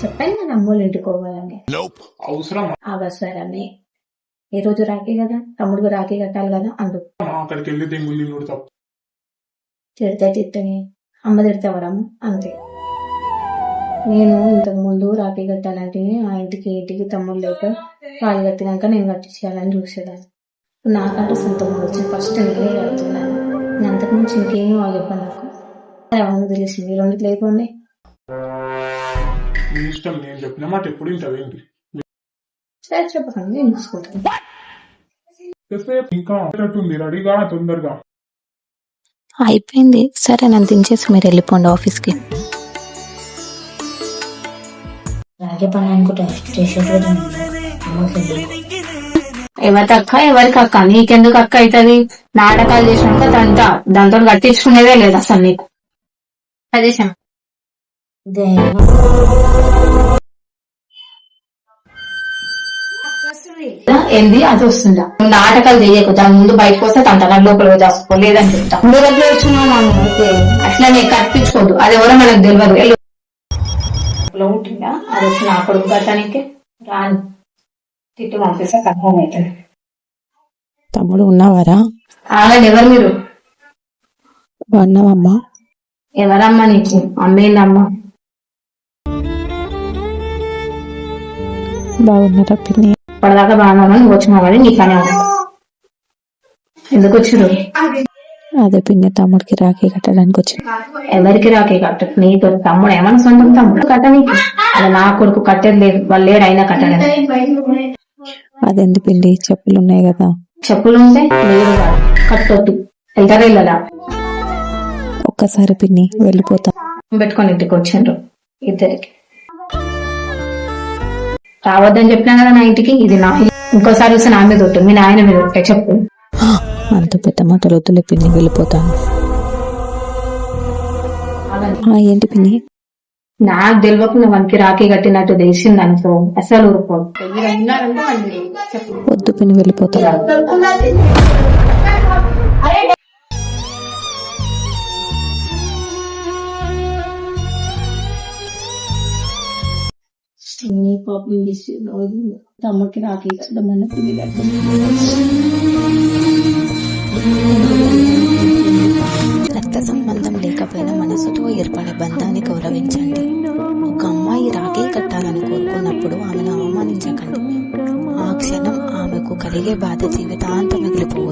చెప్పాను కదా అమ్మోళ్ళు ఇంటికి పోవాలని. అవసరం అవసరమే. ఈ రోజు రాఖీ కదా, తమ్ముడికి రాఖీ కట్టాలి కదా అందుకు. అక్కడికి వెళ్ళి తెంగులు తప్పు. తిడతా తిట్టని అమ్మ తిడతావరమ్మ అంతే. నేను ఇంతకు ముందు రాఖీ కట్టాలంటే ఆ ఇంటికి తమ్ముడు లేక వాళ్ళు కట్టినాక నేను కట్టించాలని చూసేదాన్ని. నాకంటే సొంత తమ్ముడు వచ్చి ఫస్ట్ నేనే కడుతున్నాను. నేను అంతకుమించి ఇంకేమీ వాళ్ళు చెప్పాను నాకు. అవును తెలిసింది రెండు లేకుండా. నీ ఇష్టం, నేను చెప్పిన మాట ఎప్పుడు ఇంటవేంటి. సరే చెప్పకండి నేను చూసుకుంటాను. ఇంకా రెడీగా తొందరగా అయిపోయింది. సరే నన్ను దించేసి మీరు వెళ్ళిపోండి ఆఫీస్కి. రాగే పని అనుకుంటా ఎవరి అక్క ఎవరికి అక్క, నీకెందుకు అక్క అవుతుంది? నాటకాలు చేసినాక దాంతో కట్టించుకునేదే లేదు అసలు నీకు. అదే ఏంది అది వస్తుందా? నువ్వు నాటకాలు చేయకు, దాని ముందు బయటకు వస్తే తన లోపల చేసుకోలేదని చెప్తా. నువ్వు దగ్గర వచ్చినావు అట్లనే కట్టించుకోదు. అది ఎవరో మనకు తెలియదు. ఉంటుందా అది వచ్చి నా కొడుకు కట్టడానికి రాని తిట్టి పంపిస్తే కన్ఫర్మ్ అవుతుంది. తమ్ముడు ఉన్నావారా? ఆగండి, ఎవరు మీరు? అన్నావమ్మా? ఎవరమ్మా నీకు? అమ్మేందమ్మా? బాగున్నారా పిన్ని? ఇప్పటిదాకా బాగున్నా, నువ్వు వచ్చినావు కానీ నీ పని ఎందుకు వచ్చిరు? అదే పిన్ని తమ్ముడికి రాఖీ కట్టడానికి వచ్చింది. ఎవరికి రాఖీ కట్ట? నీకు తమ్ముడు ఏమన్నా సొంతం తమ్ముడు కట్ట నీకు? అలా నా కొడుకు కట్టేది లేదు, వాళ్ళు లేడు అయినా కట్టలేదు. అదెందు పిండి, చెప్పులు ఉన్నాయి కదా. చెప్పులు ఉంటే లేదు కట్టొద్దు. వెళ్తారా వెళ్ళదా? ఒక్కసారి పిన్ని వెళ్ళిపోతా. పెట్టుకొని ఇంటికి వచ్చిండ్రు ఇద్దరికి. రావద్దని చెప్పినా కదా నా ఇంటికి. ఇది నా ఇంకోసారి వస్తే నా మీద ఒట్టు, మీ నాయన మీద ఒట్టే చెప్పు. అంత పెద్ద మాటలు వద్దులే పిన్ని, వెళ్ళిపోతాను. ఏంటి పిన్ని? నాకు తెలియకుండా మనకి రాఖీ కట్టినట్టు తెలిసింది అనుకో అసలు ఊరుకోదు. వద్దు పిన్ని, వెళ్ళిపోతాను. తమ్ముడికి రాఖీ కట్టమన్న రక్త సంబంధం లేకపోయినా మనసుతో ఏర్పడే బంధాన్ని గౌరవించండి. ఒక అమ్మాయి రాఖీ కట్టాలని కోరుకున్నప్పుడు ఆమెను అవమానించకండి. ఆ క్షణం ఆమెకు కలిగే బాధ జీవితాంతం మిగిలిపోవు.